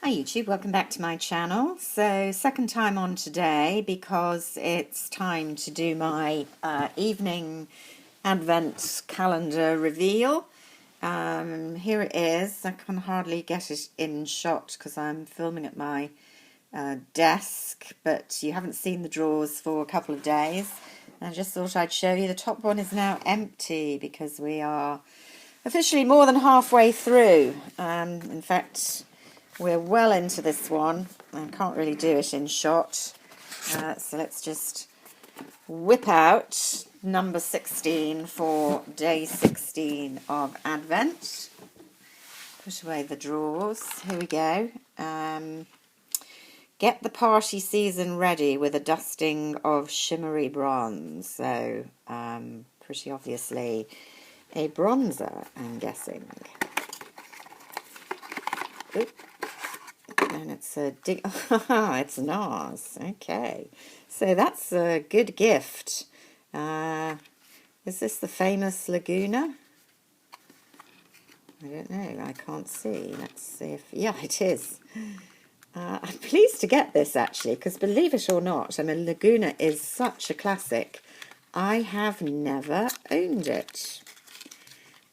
Hi YouTube, welcome back to my channel. So second time on today because it's time to do my evening Advent calendar reveal. Here it is. I can hardly get it in shot because I'm filming at my desk, but you haven't seen the drawers for a couple of days. I just thought I'd show you. The top one is now empty because we are officially more than halfway through. In fact, we're well into this one. I can't really do it in shot. So let's just whip out number 16 for day 16 of Advent. Put away the drawers. Here we go. Get the party season ready with a dusting of shimmery bronze. So pretty obviously a bronzer, I'm guessing. Oop. And it's a dig. It's NARS. Okay, so that's a good gift. Is this the famous Laguna? I don't know. I can't see. Let's see if. Yeah, it is. I'm pleased to get this actually, because believe it or not, I mean Laguna is such a classic. I have never owned it.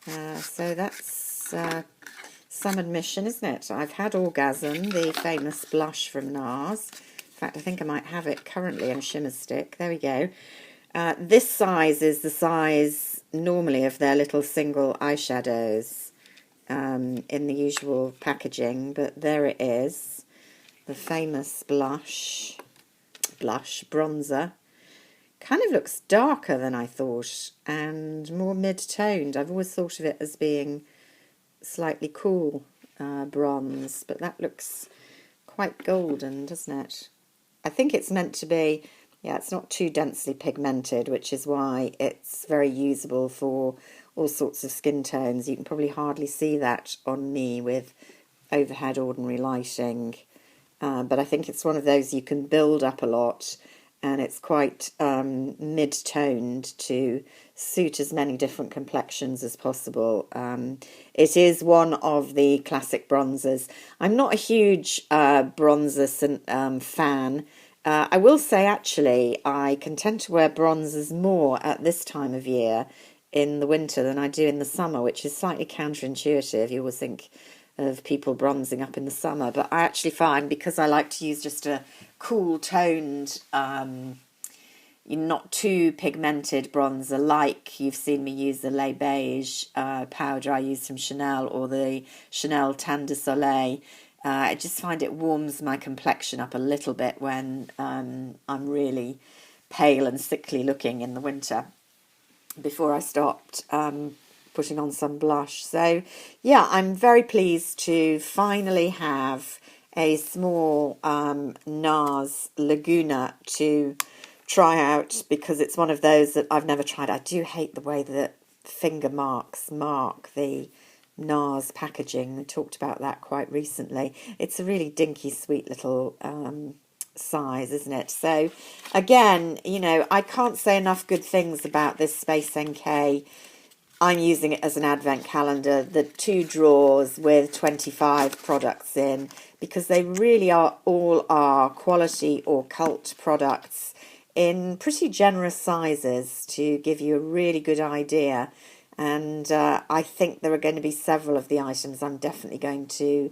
So that's some admission, isn't it? I've had Orgasm, the famous blush from NARS. In fact, I think I might have it currently in Shimmer Stick. There we go. This size is the size normally of their little single eyeshadows in the usual packaging, but there it is. The famous bronzer. Kind of looks darker than I thought and more mid-toned. I've always thought of it as being slightly cool bronze, but that looks quite golden, doesn't it? I think it's meant to be, yeah, it's not too densely pigmented, which is why it's very usable for all sorts of skin tones. You can probably hardly see that on me with overhead ordinary lighting, but I think it's one of those you can build up a lot, and it's quite mid-toned to suit as many different complexions as possible. It is one of the classic bronzers. I'm not a huge bronzer fan. I will say, actually, I can tend to wear bronzers more at this time of year in the winter than I do in the summer, which is slightly counterintuitive. You always think of people bronzing up in the summer, but I actually find, because I like to use just a cool toned, not too pigmented bronzer, like you've seen me use the Les Beige powder I use from Chanel, or the Chanel Tan de Soleil. I just find it warms my complexion up a little bit when I'm really pale and sickly looking in the winter, before I stopped putting on some blush. So yeah, I'm very pleased to finally have a small NARS Laguna to try out, because it's one of those that I've never tried. I do hate the way that finger marks mark the NARS packaging. We talked about that quite recently. It's a really dinky, sweet little size, isn't it? So again, you know, I can't say enough good things about this Space NK. I'm using it as an advent calendar, the 2 drawers with 25 products in, because they really are all are quality or cult products in pretty generous sizes to give you a really good idea. And I think there are going to be several of the items I'm definitely going to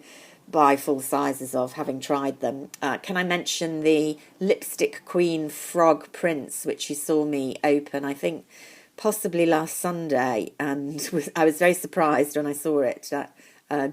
buy full sizes of, having tried them. Can I mention the Lipstick Queen Frog Prince, which you saw me open, I think, possibly last Sunday, and I was very surprised when I saw it. That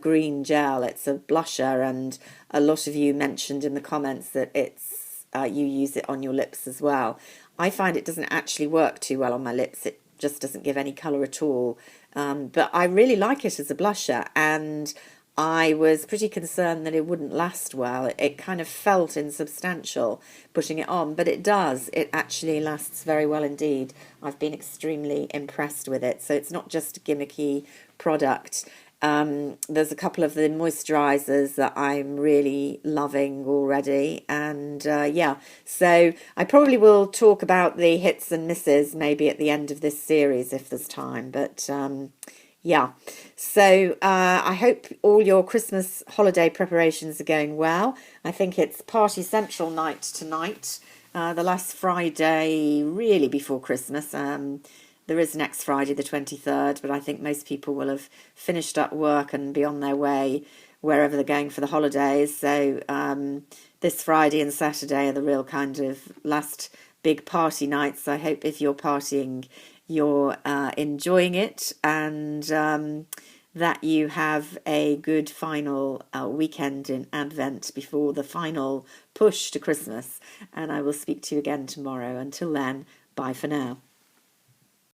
green gel, it's a blusher, and a lot of you mentioned in the comments that it's you use it on your lips as well. I find it doesn't actually work too well on my lips. It just doesn't give any colour at all. But I really like it as a blusher, and I was pretty concerned that it wouldn't last well. It kind of felt insubstantial putting it on, but it does. It actually lasts very well indeed. I've been extremely impressed with it. So it's not just a gimmicky product. There's a couple of the moisturizers that I'm really loving already, and yeah, so I probably will talk about the hits and misses maybe at the end of this series if there's time, but Yeah. So I hope all your Christmas holiday preparations are going well. I think it's party central night tonight, the last Friday really before Christmas. There is next Friday, the 23rd, but I think most people will have finished up work and be on their way wherever they're going for the holidays. So this Friday and Saturday are the real kind of last big party nights. I hope if you're partying, you're enjoying it, and that you have a good final weekend in Advent before the final push to Christmas. And I will speak to you again tomorrow. Until then, bye for now.